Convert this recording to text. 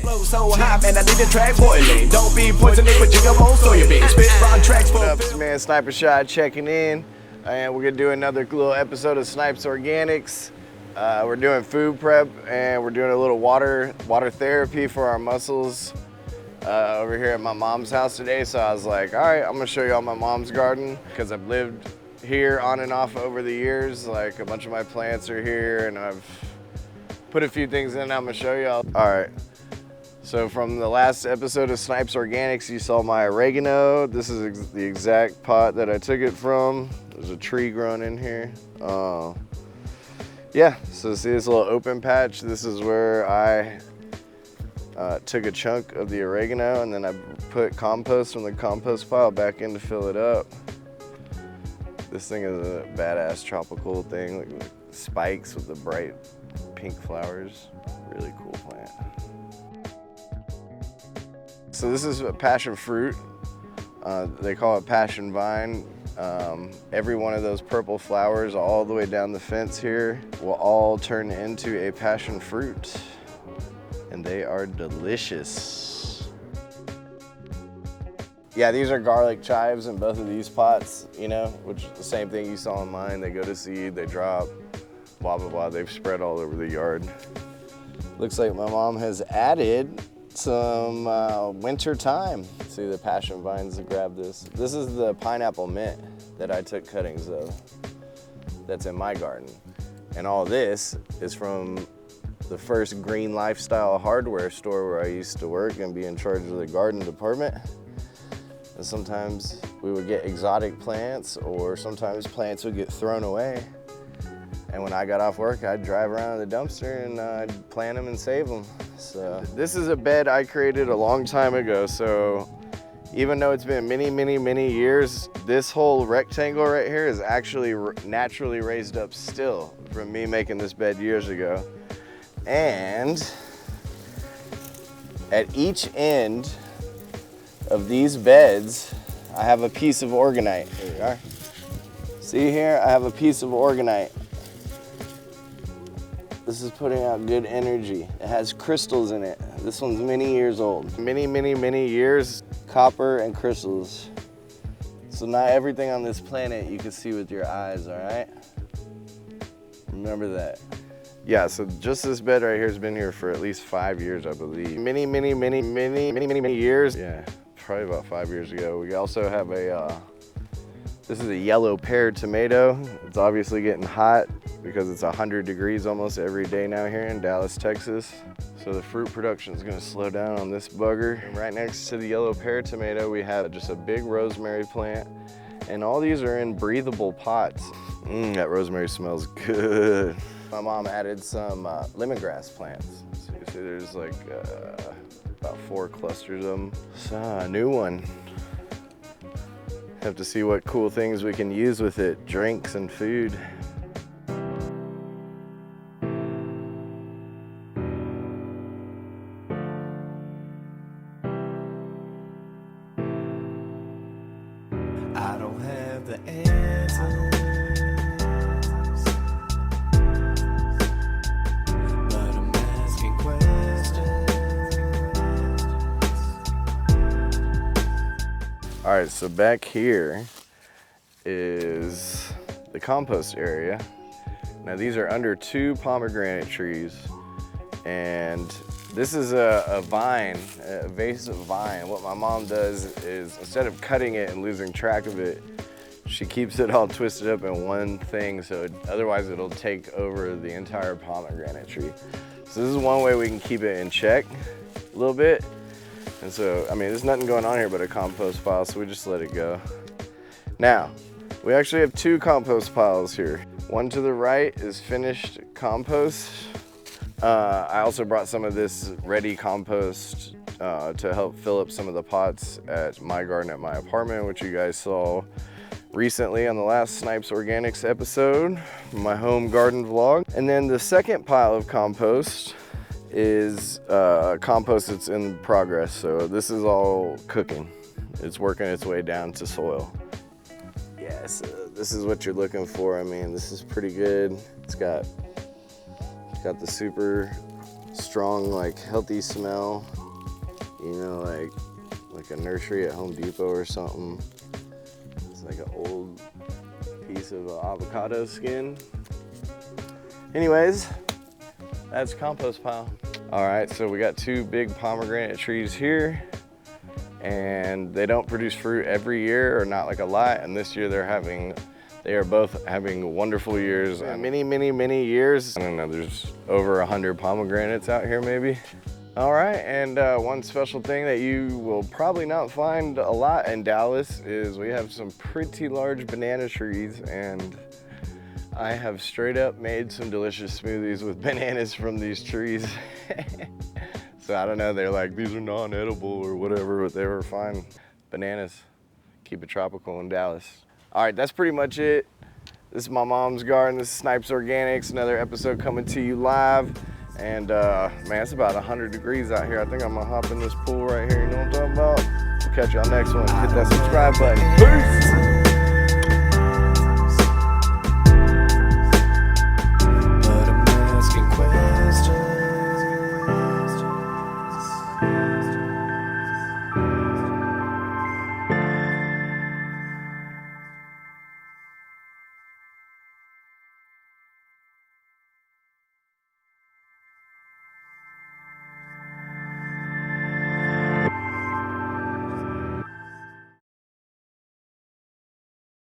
Flow so hot, man, I need the track boiling. Don't be poisoning with jigabone soybeans. Spit round tracks for What up, man? Sniper Shot checking in, and we're gonna do another little episode of Snipes Organics. We're doing food prep, and we're doing a little water therapy for our muscles over here at my mom's house today. So I was like, all right, I'm gonna show you all my mom's garden because I've lived here on and off over the years. Like a bunch of my plants are here, and I've put a few things in. I'm gonna show you all. All right. So from the last episode of Snipes Organics, you saw my oregano. This is the exact pot that I took it from. There's a tree growing in here. Yeah, so see this little open patch? This is where I took a chunk of the oregano and then I put compost from the compost pile back in to fill it up. This thing is a badass tropical thing, like spikes with the bright pink flowers. Really cool plant. So this is a passion fruit. They call it passion vine. Every one of those purple flowers all the way down the fence here will all turn into a passion fruit. And they are delicious. Yeah, these are garlic chives in both of these pots, you know, which is the same thing you saw in mine. They go to seed, they drop, blah, blah, blah. They've spread all over the yard. Looks like my mom has added some winter thyme. See the passion vines that grab this. This is the pineapple mint that I took cuttings of. That's in my garden. And all this is from the first green lifestyle hardware store where I used to work and be in charge of the garden department. And sometimes we would get exotic plants, or sometimes plants would get thrown away. And when I got off work, I'd drive around the dumpster and I'd plant them and save them. So this is a bed I created a long time ago. So even though it's been many, many, many years, this whole rectangle right here is actually naturally raised up still from me making this bed years ago. And at each end of these beds, I have a piece of Oregonite. Here we are. See here, I have a piece of Oregonite. This is putting out good energy. It has crystals in it. This one's many years old. Many, many, many years. Copper and crystals. So not everything on this planet you can see with your eyes, all right? Remember that. Yeah, so just this bed right here has been here for at least 5 years, I believe. Many, many, many, many, many, many, many years. Yeah, probably about 5 years ago. We also have this is a yellow pear tomato. It's obviously getting hot because it's 100 degrees almost every day now here in Dallas, Texas. So the fruit production is gonna slow down on this bugger. And right next to the yellow pear tomato, we have just a big rosemary plant. And all these are in breathable pots. That rosemary smells good. My mom added some lemongrass plants. So you see there's like about 4 clusters of them. So a new one. Have to see what cool things we can use with it, drinks and food. I don't have the answers, but I'm asking questions. All right, so back here is the compost area. Now these are under 2 pomegranate trees, and this is a vine, a vase of vine. What my mom does is, instead of cutting it and losing track of it, she keeps it all twisted up in one thing, so otherwise it'll take over the entire pomegranate tree. So this is one way we can keep it in check a little bit. And so, I mean, there's nothing going on here but a compost pile, so we just let it go. Now, we actually have 2 compost piles here. One to the right is finished compost. I also brought some of this ready compost to help fill up some of the pots at my garden at my apartment, which you guys saw recently on the last Snipes Organics episode, my home garden vlog. And then the second pile of compost is compost that's in progress. So this is all cooking. It's working its way down to soil. Yeah, so this is what you're looking for. I mean, this is pretty good. It's got the super strong, like healthy smell. You know, like a nursery at Home Depot or something. It's like an old piece of avocado skin. Anyways, that's compost pile. All right, so we got 2 big pomegranate trees here, and they don't produce fruit every year, or not like a lot. And this year they are both having wonderful years. Many years. I don't know, there's over 100 pomegranates out here maybe. All right, and one special thing that you will probably not find a lot in Dallas is we have some pretty large banana trees, and I have straight up made some delicious smoothies with bananas from these trees. So I don't know, they're like, these are non-edible or whatever, but they were fine. Bananas, keep it tropical in Dallas. All right, that's pretty much it. This is my mom's garden. This is Snipes Organics, another episode coming to you live. And man, it's about 100 degrees out here. I think I'm gonna hop in this pool right here. You know what I'm talking about? We'll catch y'all next one. Hit that subscribe button. Peace.